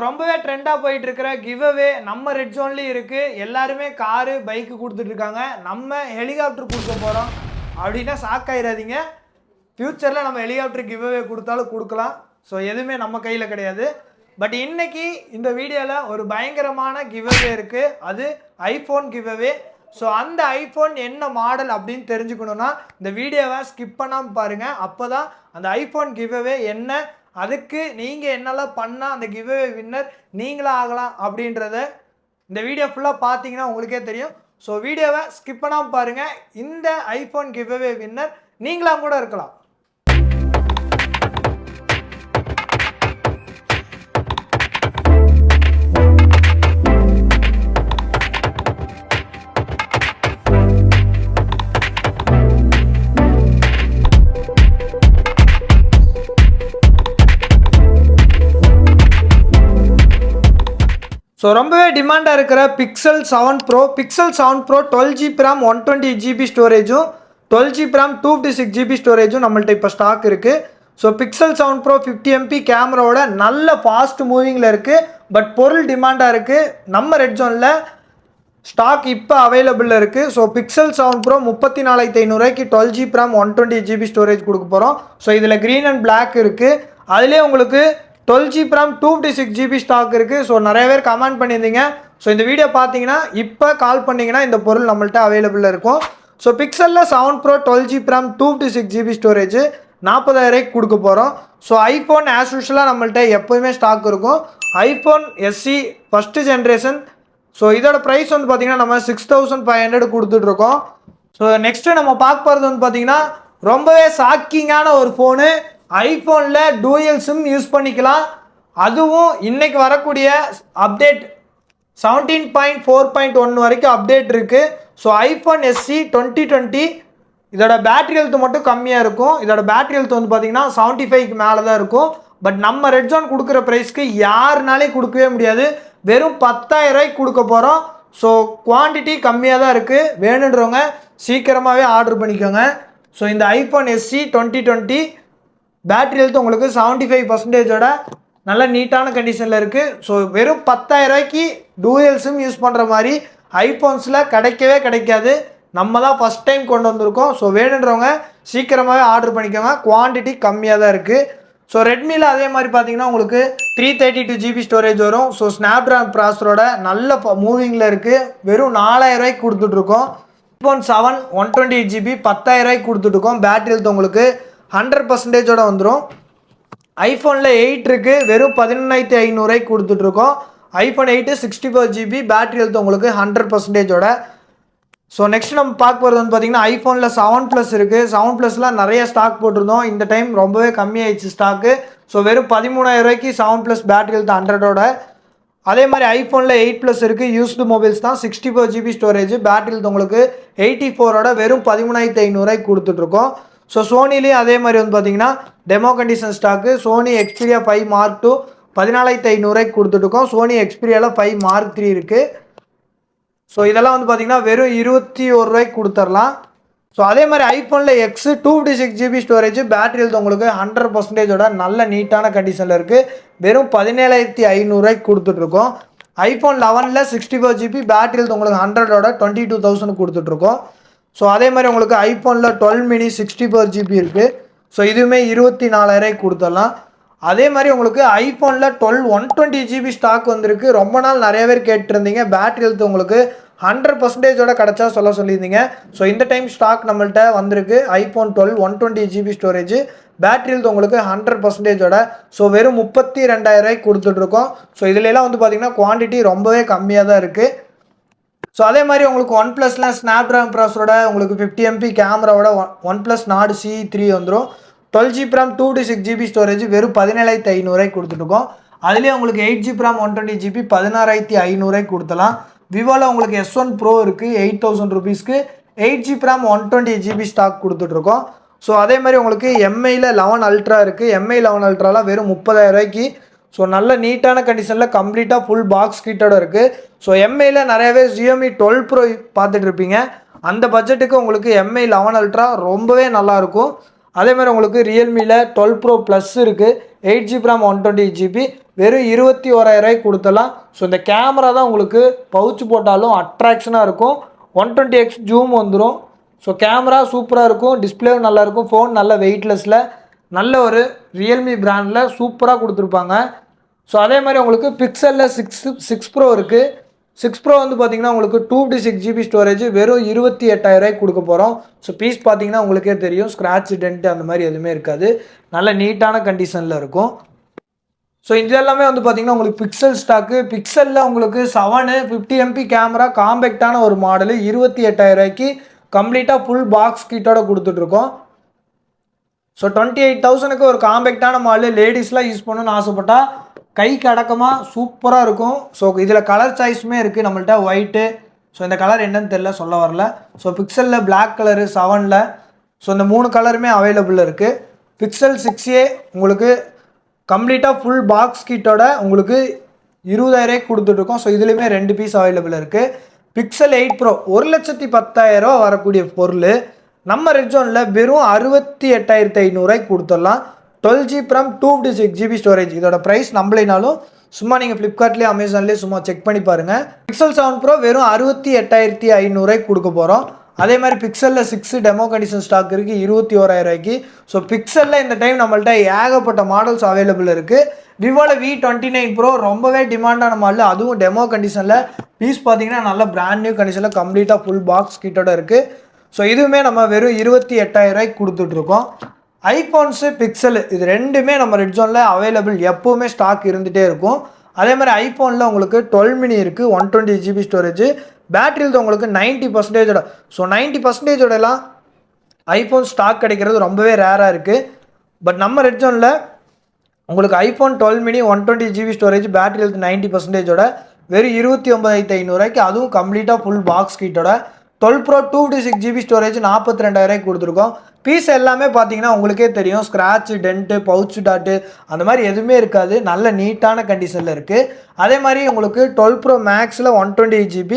ரொம்பவே ட்ரெண்டாக போயிட்டு இருக்கிற கிவ் அவே நம்ம ரெட் ஜோன்லேயும் இருக்குது. எல்லாருமே காரு பைக்கு கொடுத்துட்ருக்காங்க. நம்ம ஹெலிகாப்டர் கொடுக்க போகிறோம் அப்படின்னா ஷாக் ஆயிடாதீங்க. ஃப்யூச்சரில் நம்ம ஹெலிகாப்டர் கிவ் அவே கொடுத்தாலும் கொடுக்கலாம். ஸோ எதுவுமே நம்ம கையில் கிடையாது. பட் இன்னைக்கு இந்த வீடியோவில் ஒரு பயங்கரமான கிவ் அவே இருக்குது. அது ஐஃபோன் கிவ் அவே. ஸோ அந்த ஐஃபோன் என்ன மாடல் அப்படின்னு தெரிஞ்சுக்கணுன்னா இந்த வீடியோவை ஸ்கிப் பண்ணாமல் பாருங்கள். அப்போ தான் அந்த ஐஃபோன் கிவ் அவே என்ன, அதுக்கு நீங்கள் என்னெல்லாம் பண்ணால் அந்த கிவ் அவே வின்னர் நீங்களாக ஆகலாம் அப்படின்றத இந்த வீடியோ ஃபுல்லாக பார்த்தீங்கன்னா உங்களுக்கே தெரியும். ஸோ வீடியோவை ஸ்கிப் பண்ணாமல் பாருங்கள். இந்த ஐஃபோன் கிவ் அவே வின்னர் நீங்களாம் கூட இருக்கலாம். ஸோ ரொம்பவே டிமாண்டாக இருக்கிற pixel 7 pro 12GB RAM 120GB ஸ்டோரேஜும் 12GB RAM 256GB ஸ்டோரேஜும் நம்மள்ட்ட இப்போ ஸ்டாக் இருக்குது. ஸோ பிக்சல் 7 ப்ரோ 50MP கேமராவோட நல்ல ஃபாஸ்ட் மூவிங்கில் இருக்குது. பட் பொருள் டிமாண்டாக இருக்குது. நம்ம ரெட் ஜோனில் ஸ்டாக் இப்போ அவைலபிளில் இருக்குது. So pixel 7 bro 34,500 12GB RAM 120GB storage கொடுக்க போகிறோம். ஸோ இதில் க்ரீன் அண்ட் பிளாக் இருக்குது. அதிலே உங்களுக்கு 12GB RAM 256GB ஸ்டாக் இருக்குது. ஸோ நிறைய பேர் கமெண்ட் பண்ணியிருந்தீங்க. ஸோ இந்த வீடியோ பார்த்தீங்கன்னா இப்போ கால் பண்ணிங்கன்னா இந்த பொருள் நம்மள்ட்ட அவைலபிளில் இருக்கும். ஸோ பிக்சலில் 7 pro 12GB RAM 256GB storage 40,000 கொடுக்க போகிறோம். ஸோ ஐஃபோன் ஆஸ் யூஷுவலாக நம்மள்ட்ட எப்போயுமே ஸ்டாக் இருக்கும். IPhone SE first generation. So இதோட ப்ரைஸ் வந்து பார்த்திங்கன்னா நம்ம 6,500 கொடுத்துட்ருக்கோம். ஸோ நெக்ஸ்ட்டு நம்ம பார்க்க போகிறது வந்து பார்த்திங்கன்னா ரொம்பவே ஷாக்கிங்கான ஒரு ஃபோனு. ஐஃபோனில் டூயல் சிம் யூஸ் பண்ணிக்கலாம். அதுவும் இன்றைக்கி வரக்கூடிய அப்டேட் 17.4.1 வரைக்கும் அப்டேட் இருக்குது. ஸோ ஐஃபோன் SE 2020 இதோட பேட்டரி ஹெல்த் மட்டும் கம்மியாக இருக்கும். இதோட பேட்டரி ஹெல்த் வந்து பார்த்திங்கன்னா 75க்கு மேலே தான் இருக்கும். பட் நம்ம ரெட் ஜோன் கொடுக்குற ப்ரைஸ்க்கு யாருனாலே கொடுக்கவே முடியாது. வெறும் 10,000 கொடுக்க போகிறோம். ஸோ குவான்டிட்டி கம்மியாக தான் இருக்குது. வேணுன்றவங்க சீக்கிரமாகவே ஆர்டர் பண்ணிக்கோங்க. ஸோ இந்த ஐஃபோன் SE 2020 பேட்டரி ஹெல்த் உங்களுக்கு 75%ஓட நல்ல நீட்டான கண்டிஷனில் இருக்குது. ஸோ வெறும் 10,000 டூயல் சிம் யூஸ் பண்ணுற மாதிரி ஐஃபோன்ஸில் கிடைக்கவே கிடைக்காது. நம்ம தான் ஃபஸ்ட் டைம் கொண்டு வந்திருக்கோம். ஸோ வேணுன்றவங்க சீக்கிரமாகவே ஆர்டர் பண்ணிக்கோங்க. குவான்டிட்டி கம்மியாக தான் இருக்குது. ஸோ ரெட்மியில் அதே மாதிரி பார்த்தீங்கன்னா உங்களுக்கு 332GB ஸ்டோரேஜ் வரும். ஸோ ஸ்னாப்ட்ராகன் ப்ராசரோட நல்ல மூவிங்கில் இருக்குது. வெறும் 4,000 கொடுத்துட்ருக்கோம். ஐஃபோன் 7 128GB 10,000 கொடுத்துட்ருக்கோம். பேட்டரி ஹெல்த் உங்களுக்கு 100%ஓட வந்துடும். ஐஃபோனில் 8 இருக்குது. வெறும் 11,500 கொடுத்துட்ருக்கோம். ஐஃபோன் 8 64GB பேட்டரி ஹெல்த் உங்களுக்கு 100%ஓட. ஸோ நெக்ஸ்ட் நம்ம பார்க்க போகிறது வந்து பார்த்திங்கன்னா ஐஃபோனில் 7+ இருக்குது. 7+ல நிறைய ஸ்டாக் போட்டிருந்தோம். இந்த டைம் ரொம்பவே கம்மியாயிடுச்சு ஸ்டாக்கு. ஸோ வெறும் 13,000 7+ பேட்டரி ஹெல்த் 100ஓட. அதே மாதிரி ஐஃபோனில் 8+ இருக்குது. யூஸ்டு மொபைல்ஸ் தான். 64GB ஸ்டோரேஜ் பேட்டரி ஹெல்த் உங்களுக்கு 84ஓட வெறும் 13,500 கொடுத்துட்ருக்கோம். ஸோ சோனிலேயும் அதே மாதிரி வந்து பார்த்திங்கன்னா demo condition stock. Sony Xperia 5 Mark 2 14,500 கொடுத்துட்ருக்கோம். சோனி எக்ஸ்பீரியாவில் 5 Mark 3 இருக்குது. ஸோ இதெல்லாம் வந்து பார்த்திங்கன்னா வெறும் 21 கொடுத்துடலாம். ஸோ அதே மாதிரி ஐஃபோனில் X 256GB storage battery health உங்களுக்கு 100%ஓட நல்ல நீட்டான கண்டிஷனில் இருக்குது. வெறும் 17,500 கொடுத்துட்ருக்கோம். ஐஃபோன் 11 64GB பேட்டரி ஹெல்த் உங்களுக்கு 100ஓட 22,000 கொடுத்துட்ருக்கோம். ஸோ அதே மாதிரி உங்களுக்கு ஐஃபோனில் 12 mini 64GB இருக்குது. ஸோ இதுவுமே 24,000 கொடுத்துடலாம். அதே மாதிரி உங்களுக்கு ஐஃபோனில் 12 120GB ஸ்டாக் வந்திருக்கு. ரொம்ப நாள் நிறைய பேர் கேட்டுருந்தீங்க. பேட்டரி ஹெல்த் உங்களுக்கு 100%ஓட கிடச்சா சொல்லியிருந்தீங்க. ஸோ இந்த டைம் ஸ்டாக் நம்மள்ட்ட வந்திருக்கு. IPhone 12 120GB storage battery health உங்களுக்கு 100%ஓட. ஸோ வெறும் 32,000 கொடுத்துட்ருக்கோம். ஸோ இதுலலாம் வந்து பார்த்திங்கன்னா குவான்டிட்டி ரொம்பவே கம்மியாக தான் இருக்குது. ஸோ அதே மாதிரி உங்களுக்கு OnePlusல ஸ்னாப்ட்ராகன் ப்ராசரோட உங்களுக்கு 50MP கேமராவோட OnePlus Nord CE3 வந்துடும். 12GB RAM 256GB ஸ்டோரேஜ் வெறும் 17,500 கொடுத்துட்ருக்கோம். அதுலேயே உங்களுக்கு 8GB RAM 120GB 16,500 கொடுத்தலாம். விவோவில் உங்களுக்கு S1 Pro இருக்குது. 8,000 rupeesக்கு 8GB RAM 128GB ஸ்டாக் கொடுத்துட்ருக்கோம். ஸோ அதே மாதிரி உங்களுக்கு MIயில் 11 Ultra இருக்குது. MI 11 Ultraலாம் வெறும் 30,000. ஸோ நல்ல நீட்டான கண்டிஷனில் கம்ப்ளீட்டாக ஃபுல் பாக்ஸ் கிட்டோட இருக்குது. ஸோ MIயில் நிறையவே Xiaomi 12 Pro பார்த்துட்டு இருப்பீங்க. அந்த பட்ஜெட்டுக்கு உங்களுக்கு MI 11 Ultra ரொம்பவே நல்லாயிருக்கும். அதே மாதிரி உங்களுக்கு ரியல்மியில் 12 Pro Plus இருக்குது. 8GB RAM 128GB வெறும் 21,000 கொடுத்தலாம். ஸோ இந்த கேமரா தான் உங்களுக்கு பவுச் போட்டாலும் அட்ராக்ஷனாக இருக்கும். 120x ஜூம் வந்துடும். ஸோ கேமரா சூப்பராக இருக்கும், டிஸ்பிளேவும் நல்லாயிருக்கும், ஃபோன் நல்ல வெயிட்லெஸில் நல்ல ஒரு ரியல்மி பிராண்டில் சூப்பராக கொடுத்துருப்பாங்க. ஸோ அதே மாதிரி உங்களுக்கு பிக்சலில் சிக்ஸ் ப்ரோ இருக்குது. 6 ப்ரோ வந்து பார்த்தீங்கன்னா உங்களுக்கு 256GB ஸ்டோரேஜ் வெறும் 28,000 கொடுக்க போகிறோம். ஸோ பீஸ் பார்த்தீங்கன்னா உங்களுக்கே தெரியும், ஸ்க்ராட்ச் டென்ட் அந்த மாதிரி எதுவுமே இருக்காது, நல்ல நீட்டான கண்டிஷனில் இருக்கும். ஸோ இது எல்லாமே வந்து பார்த்தீங்கன்னா உங்களுக்கு பிக்சல் ஸ்டாக்கு. பிக்சலில் உங்களுக்கு 7 50MP கேமரா காம்பேக்டான ஒரு மாடலு 28,000 கம்ப்ளீட்டாக ஃபுல் பாக்ஸ் கிட்டோட கொடுத்துட்ருக்கோம். ஸோ 28,000க்கு ஒரு காம்பேக்டான மாடலு லேடிஸ்லாம் யூஸ் பண்ணணும்னு ஆசைப்பட்டா கைக்கு அடக்கமாக சூப்பராக இருக்கும். ஸோ இதில் கலர் சாய்ஸுமே இருக்குது நம்மள்ட்ட, ஒயிட்டு. ஸோ இந்த கலர் என்னன்னு தெரியல, சொல்ல வரல. ஸோ பிக்சலில் பிளாக் கலரு 7ல், ஸோ இந்த 3 கலருமே அவைலபிள் இருக்குது. பிக்சல் 6a உங்களுக்கு கம்ப்ளீட்டாக ஃபுல் பாக்ஸ் கிட்டோட உங்களுக்கு 20,000 கொடுத்துட்ருக்கோம். ஸோ இதுலேயுமே 2 பீஸ் அவைலபிள் இருக்குது. பிக்சல் 8 ப்ரோ 1,10,000 வரக்கூடிய பொருள் நம்ம ரெட் ஜோனில் வெறும் 68,500 கொடுத்துடலாம். 12GB RAM 256GB storage. இதோட ப்ரைஸ் நம்பலைனாலும் சும்மா நீங்கள் ஃப்ளிப்கார்ட்லேயே அமேசான்லேயே சும்மா செக் பண்ணி பாருங்கள். பிக்சல் 7 ப்ரோ வெறும் 68,500 கொடுக்க போகிறோம். அதே மாதிரி பிக்சலில் 6 டெமோ கண்டிஷன் ஸ்டாக் இருக்குது 21,000. ஸோ பிக்சலில் இந்த டைம் நம்மள்ட்ட ஏகப்பட்ட மாடல்ஸ் அவைலபிள் இருக்குது. விவோவில் V29 ப்ரோ ரொம்பவே டிமாண்டான மாடல், அதுவும் டெமோ கண்டிஷனில். பீஸ் பார்த்தீங்கன்னா நல்ல பிராண்ட் நியூ கண்டிஷனில் கம்ப்ளீட்டாக ஃபுல் பாக்ஸ் கிட்டோட இருக்குது. ஸோ இதுவுமே நம்ம வெறும் 28,000 கொடுத்துட்ருக்கோம். ஐஃபோன்ஸு பிக்சலு இது ரெண்டுமே நம்ம ரெட் ஜோனில் அவைலபிள், எப்போவுமே ஸ்டாக் இருந்துகிட்டே இருக்கும். அதே மாதிரி ஐஃபோனில் உங்களுக்கு 12 mini இருக்குது, 120GB ஸ்டோரேஜ். பேட்டரியில் உங்களுக்கு 90%. ஸோ 90%எல்லாம் ஐஃபோன் ஸ்டாக் கிடைக்கிறது ரொம்பவே ரேராக இருக்குது. பட் நம்ம ரெட் ஜோனில் உங்களுக்கு ஐஃபோன் 12 mini 120GB ஸ்டோரேஜ் பேட்டரியில் 90%, வெறும் 29,500, அதுவும் கம்ப்ளீட்டாக ஃபுல் பாக்ஸ் கிட்டோட. 12 ப்ரோ 256GB ஸ்டோரேஜ் 42,000 கொடுத்துருக்கோம். பீஸ் எல்லாமே பார்த்தீங்கன்னா உங்களுக்கே தெரியும், ஸ்க்ராட்ச் டென்ட்டு பவுச் டாட்டு அந்த மாதிரி எதுவுமே இருக்காது, நல்ல நீட்டான கண்டிஷனில் இருக்குது. அதே மாதிரி உங்களுக்கு 12 ப்ரோ மேக்ஸில் 128GB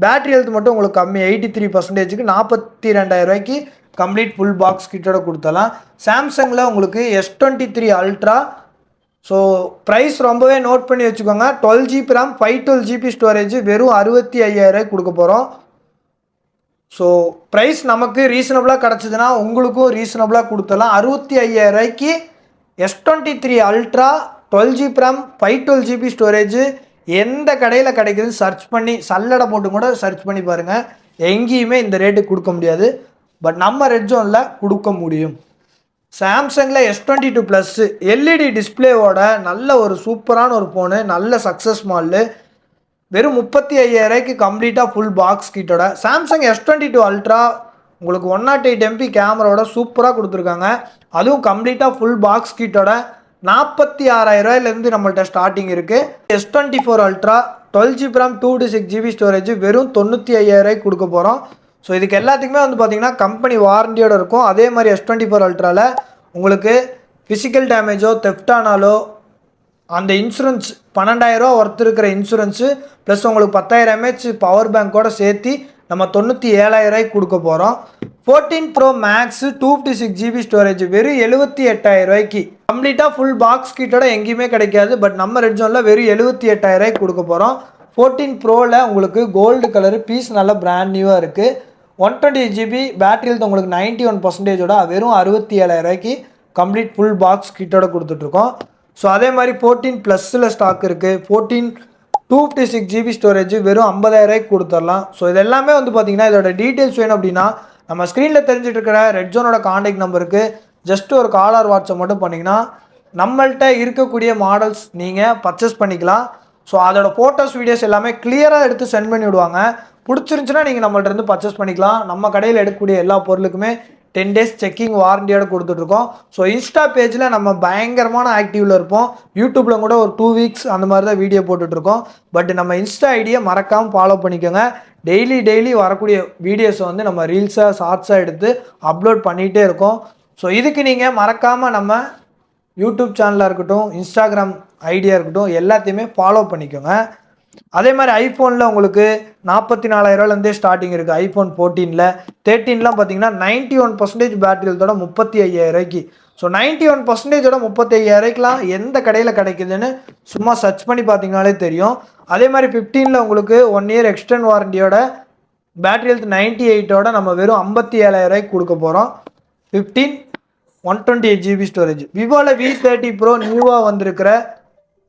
பேட்டரி ஹெல்த் மட்டும் உங்களுக்கு கம்மி 83%க்கு 42,000 கம்ப்ளீட் ஃபுல் பாக்ஸ் கிட்டோட கொடுத்தலாம். சாம்சங்கில் உங்களுக்கு S23 அல்ட்ரா. ஸோ ப்ரைஸ் ரொம்பவே நோட் பண்ணி வச்சுக்கோங்க. 12GB RAM 512GB ஸ்டோரேஜ் வெறும் 65,000 கொடுக்க போகிறோம். ஸோ ப்ரைஸ் நமக்கு ரீசனபிளாக கிடச்சிதுன்னா உங்களுக்கும் ரீசனபிளாக கொடுத்தலாம். 65,000 S23 ultra 12GB RAM 512GB storage எந்த கடையில் கிடைக்குதுன்னு சர்ச் பண்ணி சல்லடை போட்டு கூட சர்ச் பண்ணி பாருங்கள், எங்கேயுமே இந்த ரேட்டுக்கு கொடுக்க முடியாது. பட் நம்ம ரெட் ஜோனில் கொடுக்க முடியும். சாம்சங்கில் S22 ப்ளஸ் LED டிஸ்பிளேவோட நல்ல ஒரு சூப்பரான ஒரு ஃபோனு, நல்ல சக்ஸஸ் மாடலு, வெறும் 35,000 கம்ப்ளீட்டாக ஃபுல் பாக்ஸ் கிட்டோட. சாம்சங் S22 அல்ட்ரா உங்களுக்கு 108MP கேமராவோட சூப்பராக கொடுத்துருக்காங்க, அதுவும் கம்ப்ளீட்டாக ஃபுல் பாக்ஸ் கிட்டோட. 46,000 நம்மள்ட்ட ஸ்டார்டிங் இருக்குது. S24 ultra 12GB RAM 256GB storage வெறும் 95,000 கொடுக்க போகிறோம். ஸோ இதுக்கு எல்லாத்துக்குமே வந்து பார்த்திங்கன்னா கம்பெனி வாரண்டியோடு இருக்கும். அதே மாதிரி S24 அல்ட்ராவில் உங்களுக்கு ஃபிசிக்கல் டேமேஜோ தெஃப்ட் ஆனாலோ அந்த இன்சூரன்ஸ் 12,000 ஒர்த் இருக்கிற இன்சூரன்ஸு ப்ளஸ் உங்களுக்கு 10,000 mAh பவர் பேங்க்கோடு சேர்த்து நம்ம 97,000 கொடுக்க போகிறோம். 14 ப்ரோ மேக்ஸு 256GB ஸ்டோரேஜ் வெறும் 78,000 கம்ப்ளீட்டாக ஃபுல் பாக்ஸ் கிட்டோட எங்கேயுமே கிடைக்காது. பட் நம்ம ரெட் ஜோனில் வெறும் 78,000 கொடுக்க போகிறோம். 14 ப்ரோவில் உங்களுக்கு கோல்டு கலரு பீஸ் நல்ல பிராண்ட் நியூவாக இருக்குது. 120GB பேட்டரியில் உங்களுக்கு 91%, வெறும் 67,000 கம்ப்ளீட் ஃபுல் பாக்ஸ் கிட்டோட கொடுத்துட்ருக்கோம். ஸோ அதே மாதிரி 14 ப்ளஸில் ஸ்டாக் இருக்குது. 14 256GB ஸ்டோரேஜ் வெறும் 50,000 கொடுத்துடலாம். ஸோ இது எல்லாமே வந்து பார்த்திங்கன்னா இதோட டீட்டெயில்ஸ் வேணும் அப்படின்னா நம்ம ஸ்க்ரீனில் தெரிஞ்சுட்டு இருக்கிற ரெட் ஜோனோட காண்டாக்ட் நம்பருக்கு ஜஸ்ட் ஒரு கால் ஆர் வாட்ஸ்அப் மட்டும் பண்ணிங்கன்னா நம்மள்கிட்ட இருக்கக்கூடிய மாடல்ஸ் நீங்கள் பர்ச்சேஸ் பண்ணிக்கலாம். ஸோ அதோட ஃபோட்டோஸ் வீடியோஸ் எல்லாமே கிளியராக எடுத்து சென்ட் பண்ணி விடுவாங்க. பிடிச்சிருந்துச்சுன்னா நீங்கள் நம்மள்ட்ட இருந்து பர்ச்சேஸ் பண்ணிக்கலாம். நம்ம கடையில் எடுக்கக்கூடிய எல்லா பொருளுக்குமே 10 days செக்கிங் வாரண்டியோடு கொடுத்துட்ருக்கோம். ஸோ இன்ஸ்டா பேஜில் நம்ம பயங்கரமான ஆக்டிவில் இருப்போம். யூடியூப்பில் கூட ஒரு 2 weeks அந்த மாதிரி தான் வீடியோ போட்டுட்ருக்கோம். பட் நம்ம இன்ஸ்டா ஐடியை மறக்காமல் ஃபாலோ பண்ணிக்கோங்க. டெய்லி வரக்கூடிய வீடியோஸை வந்து நம்ம ரீல்ஸாக ஷார்ட்ஸாக எடுத்து அப்லோட் பண்ணிகிட்டே இருக்கோம். ஸோ இதுக்கு நீங்கள் மறக்காமல் நம்ம யூடியூப் சேனலாக இருக்கட்டும், இன்ஸ்டாகிராம் ஐடியா இருக்கட்டும், எல்லாத்தையுமே ஃபாலோ பண்ணிக்கோங்க. அதே மாதிரி ஐஃபோனில் உங்களுக்கு 44,000 ஸ்டார்டிங் இருக்குது. ஐஃபோன் 14ல் 13லாம் பார்த்தீங்கன்னா 91% பேட்டரி ஹெல்த்தோட 35,000. ஸோ 91%ஓட 35,000 எந்த கடையில் கிடைக்குதுன்னு சும்மா சர்ச் பண்ணி பார்த்தீங்கனாலே தெரியும். அதே மாதிரி 15ல் உங்களுக்கு 1 இயர் எக்ஸ்டெண்ட் வாரண்டியோட பேட்டரி ஹெல்த் 98ஓட நம்ம வெறும் 57,000 கொடுக்க போகிறோம். 15 128 GB ஸ்டோரேஜ். விவோவில் V30 Pro நியூவாக வந்திருக்கிற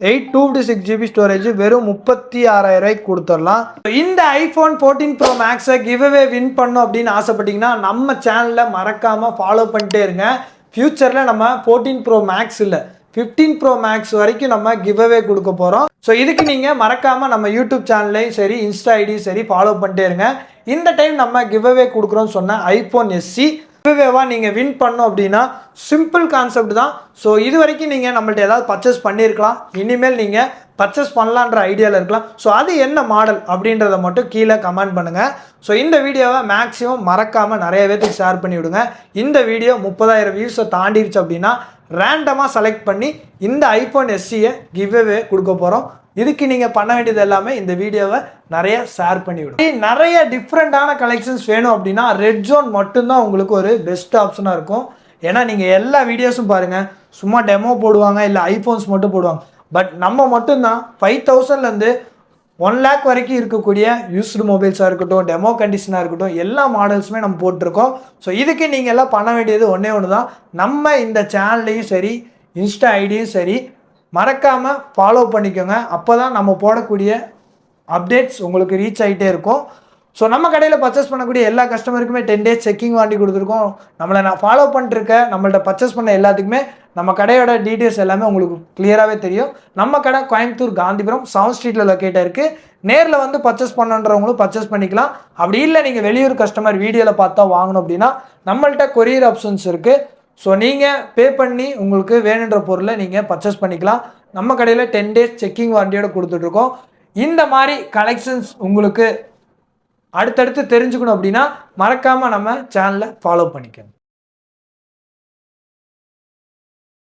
256 GB ஸ்டோரேஜ் வெறும் 36,000 கொடுத்துடலாம். இந்த ஐஃபோன் 14 Pro Maxை கிவ்அவே வின் பண்ணும் அப்படின்னு ஆசைப்பட்டீங்கன்னா நம்ம சேனலில் மறக்காமல் ஃபாலோ பண்ணிட்டே இருங்க. ஃபியூச்சரில் நம்ம 14 Pro Max இல்லை 15 Pro Max வரைக்கும் நம்ம கிவ்அவே கொடுக்க போகிறோம். ஸோ இதுக்கு நீங்கள் மறக்காமல் நம்ம யூடியூப் சேனல்லையும் சரி இன்ஸ்டா ஐடியும் சரி ஃபாலோ பண்ணிட்டே இருங்க. இந்த டைம் நம்ம கிவ்அவே கொடுக்குறோன்னு சொன்ன ஐஃபோன் SE கிவ்அவேவாக நீங்கள் வின் பண்ணோம் அப்படின்னா சிம்பிள் கான்செப்ட் தான். ஸோ இது வரைக்கும் நீங்கள் நம்மள்ட்ட ஏதாவது பர்ச்சேஸ் பண்ணியிருக்கலாம், இனிமேல் நீங்கள் பர்ச்சேஸ் பண்ணலான்ற ஐடியாவில் இருக்கலாம். ஸோ அது என்ன மாடல் அப்படின்றத மட்டும் கீழே கமெண்ட் பண்ணுங்கள். ஸோ இந்த வீடியோவை மேக்ஸிமம் மறக்காமல் நிறைய பேருக்கு ஷேர் பண்ணி விடுங்க. இந்த வீடியோ 30,000 வியூஸை தாண்டிடுச்சு அப்படின்னா ரேண்டமாக செலக்ட் பண்ணி இந்த ஐஃபோன் SEயை கிவ்அவே கொடுக்க போகிறோம். இதுக்கு நீங்கள் பண்ண வேண்டியது எல்லாமே இந்த வீடியோவை நிறைய ஷேர் பண்ணி விடும். நிறைய டிஃப்ரெண்ட்டான கலெக்ஷன்ஸ் வேணும் அப்படின்னா ரெட் ஜோன் மட்டும்தான் உங்களுக்கு ஒரு பெஸ்ட் ஆப்ஷனாக இருக்கும். ஏன்னா நீங்கள் எல்லா வீடியோஸும் பாருங்கள், சும்மா டெமோ போடுவாங்க இல்லை ஐஃபோன்ஸ் மட்டும் போடுவாங்க. பட் நம்ம மட்டும்தான் 5,000லேருந்து 1 lakh வரைக்கும் இருக்கக்கூடிய யூஸ்டு மொபைல்ஸாக இருக்கட்டும், டெமோ கண்டிஷனாக இருக்கட்டும், எல்லா மாடல்ஸுமே நம்ம போட்டிருக்கோம். ஸோ இதுக்கு நீங்கள் எல்லாம் பண்ண வேண்டியது ஒன்று தான். நம்ம இந்த சேனல்லையும் சரி இன்ஸ்டா ஐடியும் சரி மறக்காமல் ஃபாலோ பண்ணிக்கோங்க. அப்போ தான் நம்ம போடக்கூடிய அப்டேட்ஸ் உங்களுக்கு ரீச் ஆகிட்டே இருக்கும். ஸோ நம்ம கடையில் பர்ச்சேஸ் பண்ணக்கூடிய எல்லா கஸ்டமருக்குமே 10 days செக்கிங் வாண்டி கொடுத்துருக்கோம். நம்மளை நான் ஃபாலோ பண்ணிட்டுருக்கேன், நம்மள்ட்ட பர்ச்சேஸ் பண்ண எல்லாத்துக்குமே நம்ம கடையோட டீட்டெயில்ஸ் எல்லாமே உங்களுக்கு கிளியராகவே தெரியும். நம்ம கடை கோயம்புத்தூர் காந்திபுரம் 7th ஸ்ட்ரீட்டில் லொக்கேட்டாக இருக்குது. நேரில் வந்து பர்ச்சேஸ் பண்ணுன்றவங்களும் பர்ச்சேஸ் பண்ணிக்கலாம். அப்படி இல்லை நீங்கள் வெளியூர் கஸ்டமர் வீடியோவில் பார்த்தா வாங்கணும் அப்படின்னா நம்மள்ட்ட கொரியர் ஆப்ஷன்ஸ் இருக்குது. ஸோ நீங்கள் பே பண்ணி உங்களுக்கு வேணுன்ற பொருளை நீங்கள் பர்ச்சேஸ் பண்ணிக்கலாம். நம்ம கடையில் 10 days செக்கிங் வாரண்டியோட கொடுத்துட்ருக்கோம். இந்த மாதிரி கலெக்ஷன்ஸ் உங்களுக்கு அடுத்தடுத்து தெரிஞ்சுக்கணும் அப்படின்னா மறக்காமல் நம்ம சேனலை ஃபாலோ பண்ணிக்கணும்.